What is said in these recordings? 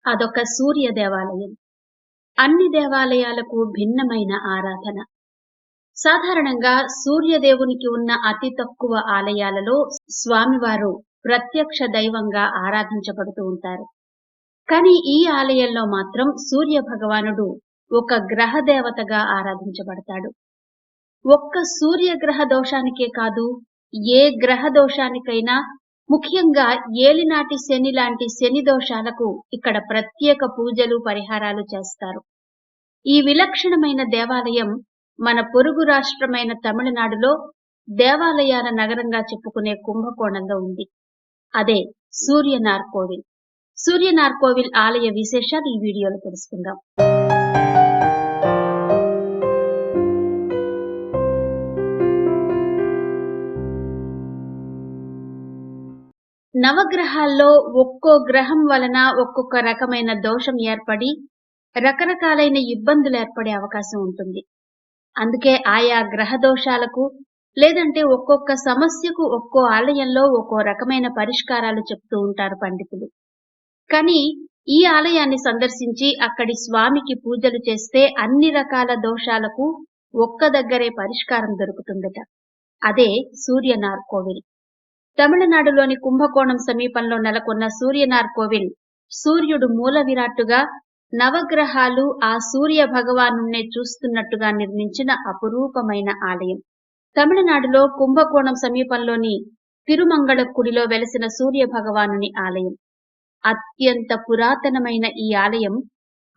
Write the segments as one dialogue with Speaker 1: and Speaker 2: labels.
Speaker 1: అదొక సూర్య దేవాలయం. అన్ని దేవాలయాలకు భిన్నమైన ఆరాధన. సాధారణంగా సూర్యదేవునికి ఉన్న అతి తక్కువ ఆలయాలలో స్వామివారు ప్రత్యక్ష దైవంగా ఆరాధించబడుతూ ఉంటారు. కానీ ఈ ఆలయంలో మాత్రం సూర్య భగవానుడు ఒక గ్రహ దేవతగా ఆరాధించబడతాడు. ఒక్క సూర్యగ్రహ దోషానికే కాదు, ఏ గ్రహ దోషానికైనా, ముఖ్యంగా ఏలినాటి శని లాంటి శని దోషాలకు ఇక్కడ ప్రత్యేక పూజలు పరిహారాలు చేస్తారు. ఈ విలక్షణమైన దేవాలయం మన పొరుగు రాష్ట్రమైన తమిళనాడులో దేవాలయాల నగరంగా చెప్పుకునే కుంభకోణంలో ఉంది. అదే సూర్యనార్కోవిల్. సూర్యనార్కోవిల్ ఆలయ విశేషాలు ఈ వీడియోలో తెలుసుకుందాం. నవగ్రహాల్లో ఒక్కో గ్రహం వలన ఒక్కొక్క రకమైన దోషం ఏర్పడి రకరకాలైన ఇబ్బందులు ఏర్పడే అవకాశం ఉంటుంది. అందుకే ఆయా గ్రహ దోషాలకు లేదంటే ఒక్కొక్క సమస్యకు ఒక్కో ఆలయంలో ఒక్కో రకమైన పరిష్కారాలు చెప్తూ ఉంటారు పండితులు. కానీ ఈ ఆలయాన్ని సందర్శించి అక్కడి స్వామికి పూజలు చేస్తే అన్ని రకాల దోషాలకు ఒక్క దగ్గరే పరిష్కారం దొరుకుతుందట. అదే సూర్యనార్కోవిల్. తమిళనాడులోని కుంభకోణం సమీపంలో నెలకొన్న సూర్యనార్కోవిల్ సూర్యుడు మూల విరాట్టుగా, నవగ్రహాలు ఆ సూర్య భగవానున్నే చూస్తున్నట్టుగా నిర్మించిన అపురూపమైన ఆలయం. తమిళనాడులో కుంభకోణం సమీపంలోని తిరుమంగళకుడిలో వెలసిన సూర్య భగవానుని ఆలయం. అత్యంత పురాతనమైన ఈ ఆలయం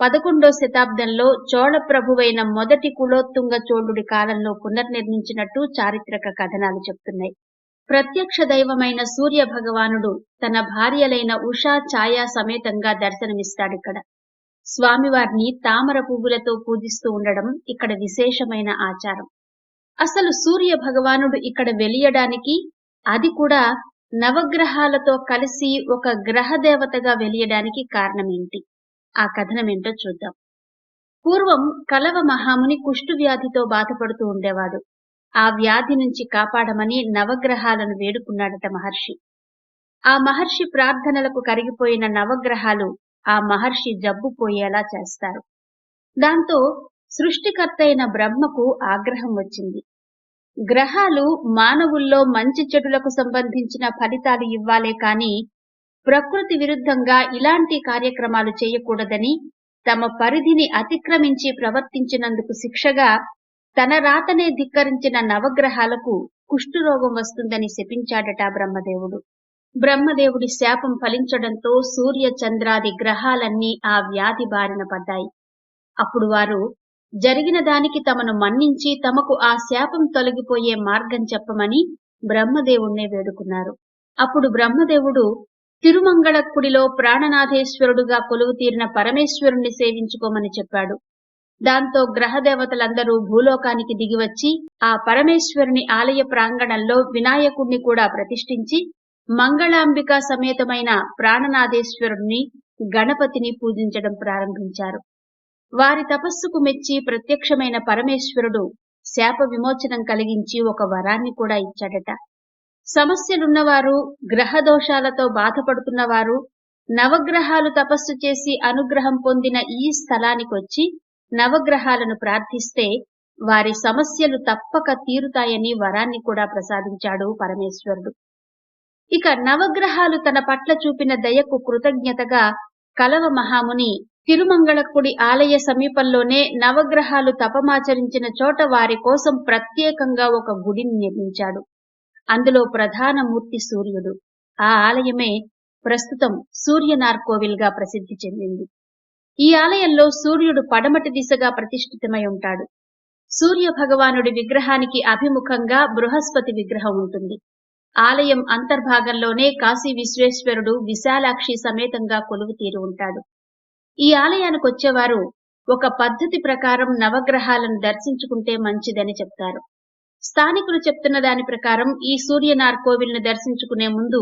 Speaker 1: 11వ శతాబ్దంలో చోళ ప్రభువైన మొదటి కులోత్తుంగ చోళుడి కాలంలో పునర్నిర్మించినట్టు చారిత్రక కథనాలు చెప్తున్నాయి. ప్రత్యక్ష దైవమైన సూర్య భగవానుడు తన భార్యలైన ఉషా, ఛాయా సమేతంగా దర్శనమిస్తాడిక్కడ. స్వామివారిని తామర పువ్వులతో పూజిస్తూ ఉండడం ఇక్కడ విశేషమైన ఆచారం. అసలు సూర్య భగవానుడు ఇక్కడ వెలియడానికి, అది కూడా నవగ్రహాలతో కలిసి ఒక గ్రహ దేవతగా వెలియడానికి కారణమేంటి? ఆ కథనమేంటో చూద్దాం. పూర్వం కలవ మహాముని కుష్టు వ్యాధితో బాధపడుతూ ఉండేవాడు. ఆ వ్యాధి నుంచి కాపాడమని నవగ్రహాలను వేడుకున్నాడట మహర్షి. ఆ మహర్షి ప్రార్థనలకు కరిగిపోయిన నవగ్రహాలు ఆ మహర్షి జబ్బు పోయేలా చేస్తారు. దాంతో సృష్టికర్త అయిన బ్రహ్మకు ఆగ్రహం వచ్చింది. గ్రహాలు మానవుల్లో మంచి చెడులకు సంబంధించిన ఫలితాలు ఇవ్వాలే కాని ప్రకృతి విరుద్ధంగా ఇలాంటి కార్యక్రమాలు చేయకూడదని, తమ పరిధిని అతిక్రమించి ప్రవర్తించినందుకు శిక్షగా తన రాతనే ధిక్కరించిన నవగ్రహాలకు కుష్ఠురోగం వస్తుందని శపించాడట బ్రహ్మదేవుడు. బ్రహ్మదేవుడి శాపం ఫలించడంతో సూర్య చంద్రాది గ్రహాలన్నీ ఆ వ్యాధి బారిన పడ్డాయి. అప్పుడు వారు జరిగిన దానికి తమను మన్నించి తమకు ఆ శాపం తొలగిపోయే మార్గం చెప్పమని బ్రహ్మదేవుణ్ణే వేడుకున్నారు. అప్పుడు బ్రహ్మదేవుడు తిరుమంగళకుడిలో ప్రాణనాథేశ్వరుడుగా కొలువు తీరిన పరమేశ్వరుణ్ణి సేవించుకోమని చెప్పాడు. దాంతో గ్రహదేవతలందరూ భూలోకానికి దిగివచ్చి ఆ పరమేశ్వరుని ఆలయ ప్రాంగణంలో వినాయకుణ్ణి కూడా ప్రతిష్ఠించి మంగళాంబిక సమేతమైన ప్రాణనాథేశ్వరుణ్ణి, గణపతిని పూజించడం ప్రారంభించారు. వారి తపస్సుకు మెచ్చి ప్రత్యక్షమైన పరమేశ్వరుడు శాప విమోచనం కలిగించి ఒక వరాన్ని కూడా ఇచ్చాడట. సమస్యలున్నవారు, గ్రహ దోషాలతో బాధపడుతున్నవారు నవగ్రహాలు తపస్సు చేసి అనుగ్రహం పొందిన ఈ స్థలానికొచ్చి నవగ్రహాలను ప్రార్థిస్తే వారి సమస్యలు తప్పక తీరుతాయని వరాన్ని కూడా ప్రసాదించాడు పరమేశ్వరుడు. ఇక నవగ్రహాలు తన పట్ల చూపిన దయకు కృతజ్ఞతగా కలవ మహాముని తిరుమంగళకుడి ఆలయ సమీపంలోనే నవగ్రహాలు తపమాచరించిన చోట వారి కోసం ప్రత్యేకంగా ఒక గుడిని నిర్మించాడు. అందులో ప్రధాన మూర్తి సూర్యుడు. ఆ ఆలయమే ప్రస్తుతం సూర్యనార్కోవిల్ గా ప్రసిద్ధి చెందింది. ఈ ఆలయంలో సూర్యుడు పడమటి దిశగా ప్రతిష్ఠితమై ఉంటాడు. సూర్య భగవానుడి విగ్రహానికి అభిముఖంగా బృహస్పతి విగ్రహం ఉంటుంది. ఆలయం అంతర్భాగంలోనే కాశీ విశ్వేశ్వరుడు విశాలాక్షి సమేతంగా కొలువు తీరి ఉంటాడు. ఈ ఆలయానికి వచ్చేవారు ఒక పద్ధతి ప్రకారం నవగ్రహాలను దర్శించుకుంటే మంచిదని చెప్తారు. స్థానికులు చెప్తున్న దాని ప్రకారం ఈ సూర్యనార్కోవిల్ను దర్శించుకునే ముందు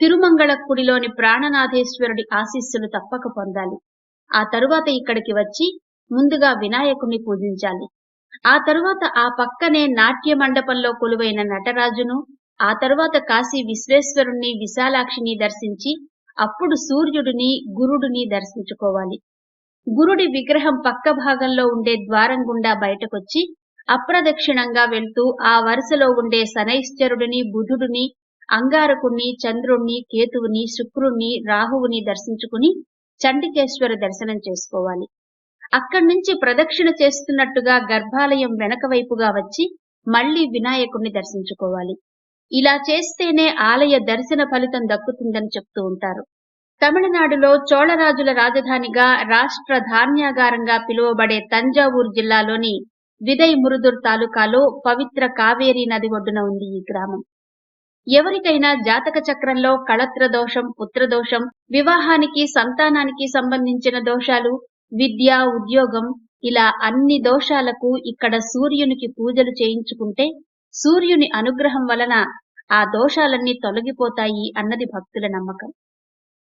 Speaker 1: తిరుమంగళకుడిలోని ప్రాణనాథేశ్వరుడి ఆశీస్సులు తప్పక పొందాలి. ఆ తరువాత ఇక్కడికి వచ్చి ముందుగా వినాయకుణ్ణి పూజించాలి. ఆ తరువాత ఆ పక్కనే నాట్య మండపంలో కొలువైన నటరాజును, ఆ తరువాత కాశీ విశ్వేశ్వరుణ్ణి, విశాలాక్షిని దర్శించి అప్పుడు సూర్యుడిని, గురుడిని దర్శించుకోవాలి. గురుడి విగ్రహం పక్క భాగంలో ఉండే ద్వారం గుండా బయటకొచ్చి అప్రదక్షిణంగా వెళ్తూ ఆ వరుసలో ఉండే శనైశ్చరుడిని, బుధుడిని, అంగారకుణ్ణి, చంద్రుణ్ణి, కేతువుని, శుక్రుణ్ణి, రాహువుని దర్శించుకుని చండికేశ్వర దర్శనం చేసుకోవాలి. అక్కడి నుంచి ప్రదక్షిణ చేస్తున్నట్టుగా గర్భాలయం వెనక వైపుగా వచ్చి మళ్లీ వినాయకుణ్ణి దర్శించుకోవాలి. ఇలా చేస్తేనే ఆలయ దర్శన ఫలితం దక్కుతుందని చెప్తూ ఉంటారు. తమిళనాడులో చోళరాజుల రాజధానిగా, రాష్ట్ర ధాన్యాగారంగా పిలువబడే తంజావూరు జిల్లాలోని విదయ్-మురుదుర్ తాలూకాలో పవిత్ర కావేరీ నది ఒడ్డున ఉంది ఈ గ్రామం. ఎవరికైనా జాతక చక్రంలో కళత్ర దోషం, పుత్రదోషం, వివాహానికి, సంతానానికి సంబంధించిన దోషాలు, విద్య, ఉద్యోగం ఇలా అన్ని దోషాలకు ఇక్కడ సూర్యునికి పూజలు చేయించుకుంటే సూర్యుని అనుగ్రహం వలన ఆ దోషాలన్నీ తొలగిపోతాయి అన్నది భక్తుల నమ్మకం.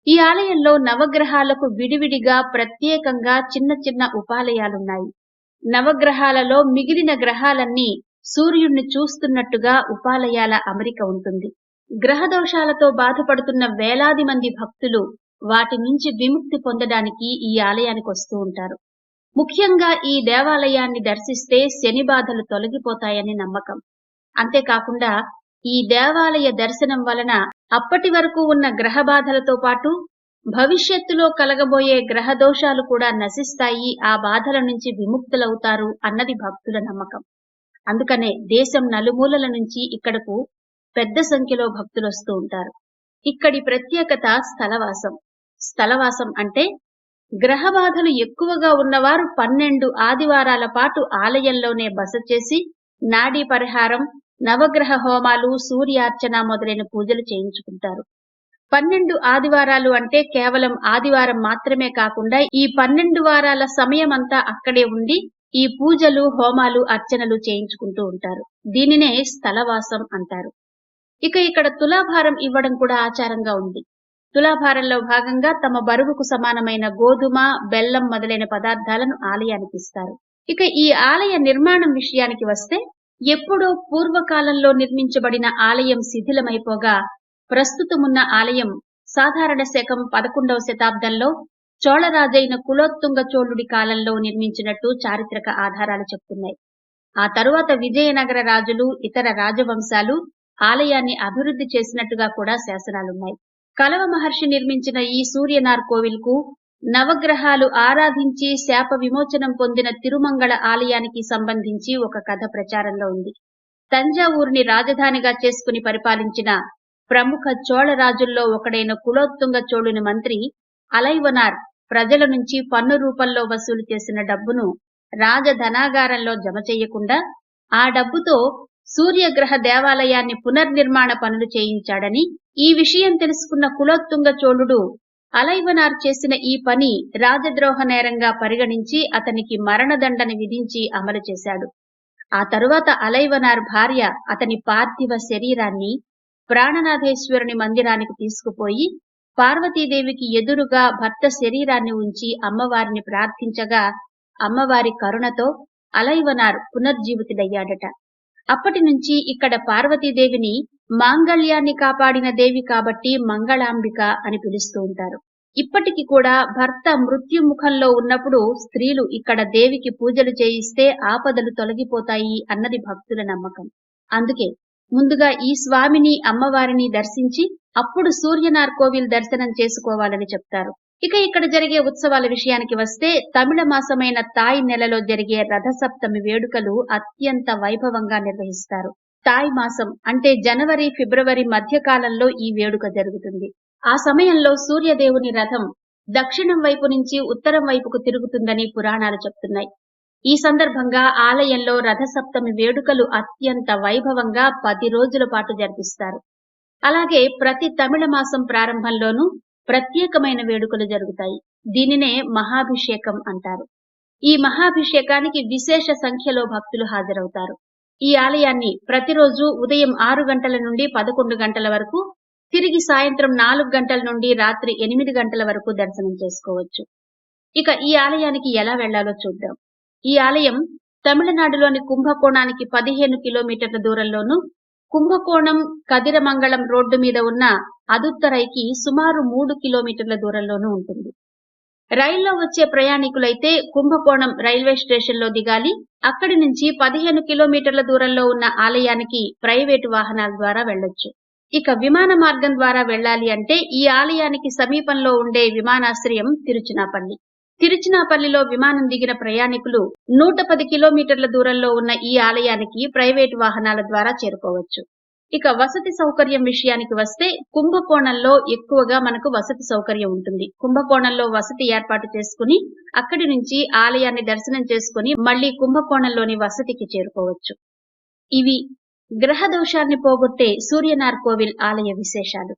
Speaker 1: ఈ ఆలయంలో నవగ్రహాలకు విడివిడిగా ప్రత్యేకంగా చిన్న చిన్న ఉపాలయాలున్నాయి. నవగ్రహాలలో మిగిలిన గ్రహాలన్నీ సూర్యుణ్ణి చూస్తున్నట్టుగా ఉపాలయాల అమరిక ఉంటుంది. గ్రహదోషాలతో బాధపడుతున్న వేలాది మంది భక్తులు వాటి నుంచి విముక్తి పొందడానికి ఈ ఆలయానికి వస్తూ ఉంటారు. ముఖ్యంగా ఈ దేవాలయాన్ని దర్శిస్తే శని బాధలు తొలగిపోతాయని నమ్మకం. అంతేకాకుండా ఈ దేవాలయ దర్శనం వలన అప్పటి వరకు ఉన్న గ్రహ బాధలతో పాటు భవిష్యత్తులో కలగబోయే గ్రహ దోషాలు కూడా నశిస్తాయి, ఆ బాధల నుంచి విముక్తులవుతారు అన్నది భక్తుల నమ్మకం. అందుకనే దేశం నలుమూలల నుంచి ఇక్కడకు పెద్ద సంఖ్యలో భక్తులు వస్తూ ఉంటారు. ఇక్కడి ప్రత్యేకత స్థలవాసం. స్థలవాసం అంటే గ్రహ బాధలు ఎక్కువగా ఉన్నవారు 12 ఆదివారాల పాటు ఆలయంలోనే బస చేసి నాడీ పరిహారం, నవగ్రహ హోమాలు, సూర్యార్చన మొదలైన పూజలు చేయించుకుంటారు. 12 ఆదివారాలు అంటే కేవలం ఆదివారం మాత్రమే కాకుండా ఈ 12 వారాల సమయమంతా అక్కడే ఉండి ఈ పూజలు, హోమాలు, అర్చనలు చేయించుకుంటూ ఉంటారు. దీనినే స్థలవాసం అంటారు. ఇక ఇక్కడ తులాభారం ఇవ్వడం కూడా ఆచారంగా ఉంది. తులాభారంలో భాగంగా తమ బరువుకు సమానమైన గోధుమ, బెల్లం మొదలైన పదార్థాలను ఆలయానికి ఇస్తారు. ఇక ఈ ఆలయ నిర్మాణం విషయానికి వస్తే ఎప్పుడో పూర్వకాలంలో నిర్మించబడిన ఆలయం శిథిలమైపోగా ప్రస్తుతమున్న ఆలయం సాధారణ శకం 11వ శతాబ్దంలో చోళరాజైన కులోత్తుంగ చోళుడి కాలంలో నిర్మించినట్టు చారిత్రక ఆధారాలు చెప్తున్నాయి. ఆ తరువాత విజయనగర రాజులు, ఇతర రాజవంశాలు ఆలయాన్ని అభివృద్ధి చేసినట్టుగా కూడా శాసనాలున్నాయి. కలవ మహర్షి నిర్మించిన ఈ సూర్యనార్ కోవిల్కు నవగ్రహాలు ఆరాధించి శాప విమోచనం పొందిన తిరుమంగళ ఆలయానికి సంబంధించి ఒక కథ ప్రచారంలో ఉంది. తంజావూరుని రాజధానిగా చేసుకుని పరిపాలించిన ప్రముఖ చోళ రాజుల్లో ఒకడైన కులోత్తుంగ చోళుని మంత్రి అలైవనార్ ప్రజల నుంచి పన్ను రూపంలో వసూలు చేసిన డబ్బును రాజధనాగారంలో జమ చేయకుండా ఆ డబ్బుతో సూర్యగ్రహ దేవాలయాన్ని పునర్నిర్మాణ పనులు చేయించాడని, ఈ విషయం తెలుసుకున్న కులోత్తుంగ చోళుడు అలైవనార్ చేసిన ఈ పని రాజద్రోహ నేరంగా పరిగణించి అతనికి మరణదండన విధించి అమలు చేశాడు. ఆ తరువాత అలైవనార్ భార్య అతని పార్థివ శరీరాన్ని ప్రాణనాథేశ్వరుని మందిరానికి తీసుకుపోయి పార్వతీదేవికి ఎదురుగా భర్త శరీరాన్ని ఉంచి అమ్మవారిని ప్రార్థించగా అమ్మవారి కరుణతో అలైవనార్ పునర్జీవితుడయ్యాడట. అప్పటి నుంచి ఇక్కడ పార్వతీదేవిని మాంగళ్యాన్ని కాపాడిన దేవి కాబట్టి మంగళాంబిక అని పిలుస్తూ ఉంటారు. ఇప్పటికి కూడా భర్త మృత్యుముఖంలో ఉన్నప్పుడు స్త్రీలు ఇక్కడ దేవికి పూజలు చేయిస్తే ఆపదలు తొలగిపోతాయి అన్నది భక్తుల నమ్మకం. అందుకే ముందుగా ఈ స్వామిని, అమ్మవారిని దర్శించి అప్పుడు సూర్యనార్ కోవిల్ దర్శనం చేసుకోవాలని చెప్తారు. ఇక ఇక్కడ జరిగే ఉత్సవాల విషయానికి వస్తే తమిళ మాసమైన తాయ్ నెలలో జరిగే రథసప్తమి వేడుకలు అత్యంత వైభవంగా నిర్వహిస్తారు. తాయ్ మాసం అంటే జనవరి, ఫిబ్రవరి మధ్యకాలంలో ఈ వేడుక జరుగుతుంది. ఆ సమయంలో సూర్యదేవుని రథం దక్షిణం వైపు నుంచి ఉత్తరం వైపుకు తిరుగుతుందని పురాణాలు చెప్తున్నాయి. ఈ సందర్భంగా ఆలయంలో రథసప్తమి వేడుకలు అత్యంత వైభవంగా 10 రోజుల పాటు జరిపిస్తారు. అలాగే ప్రతి తమిళ మాసం ప్రారంభంలోనూ ప్రత్యేకమైన వేడుకలు జరుగుతాయి. దీనినే మహాభిషేకం అంటారు. ఈ మహాభిషేకానికి విశేష సంఖ్యలో భక్తులు హాజరవుతారు. ఈ ఆలయాన్ని ప్రతిరోజు ఉదయం 6 గంటల నుండి 11 గంటల వరకు, తిరిగి సాయంత్రం 4 గంటల నుండి రాత్రి 8 గంటల వరకు దర్శనం చేసుకోవచ్చు. ఇక ఈ ఆలయానికి ఎలా వెళ్లాలో చూద్దాం. ఈ ఆలయం తమిళనాడులోని కుంభకోణానికి 15 కిలోమీటర్ల దూరంలోనూ, కుంభకోణం కదిరమంగళం రోడ్డు మీద ఉన్న అదుత్తరైకి సుమారు 3 కిలోమీటర్ల దూరంలోనూ ఉంటుంది. రైల్లో వచ్చే ప్రయాణికులైతే కుంభకోణం రైల్వే స్టేషన్లో దిగాలి. అక్కడి నుంచి 15 కిలోమీటర్ల దూరంలో ఉన్న ఆలయానికి ప్రైవేటు వాహనాల ద్వారా వెళ్లొచ్చు. ఇక విమాన మార్గం ద్వారా వెళ్ళాలి అంటే ఈ ఆలయానికి సమీపంలో ఉండే విమానాశ్రయం తిరుచినాపల్లి. తిరుచినాపల్లిలో విమానం దిగిన ప్రయాణికులు 110 కిలోమీటర్ల దూరంలో ఉన్న ఈ ఆలయానికి ప్రైవేటు వాహనాల ద్వారా చేరుకోవచ్చు. ఇక వసతి సౌకర్యం విషయానికి వస్తే కుంభకోణంలో ఎక్కువగా మనకు వసతి సౌకర్యం ఉంటుంది. కుంభకోణంలో వసతి ఏర్పాటు చేసుకుని అక్కడి నుంచి ఆలయాన్ని దర్శనం చేసుకుని మళ్లీ కుంభకోణంలోని వసతికి చేరుకోవచ్చు. ఇవి గ్రహ దోషాన్ని పోగొట్టే సూర్యనార్ కోవిల్ ఆలయ విశేషాలు.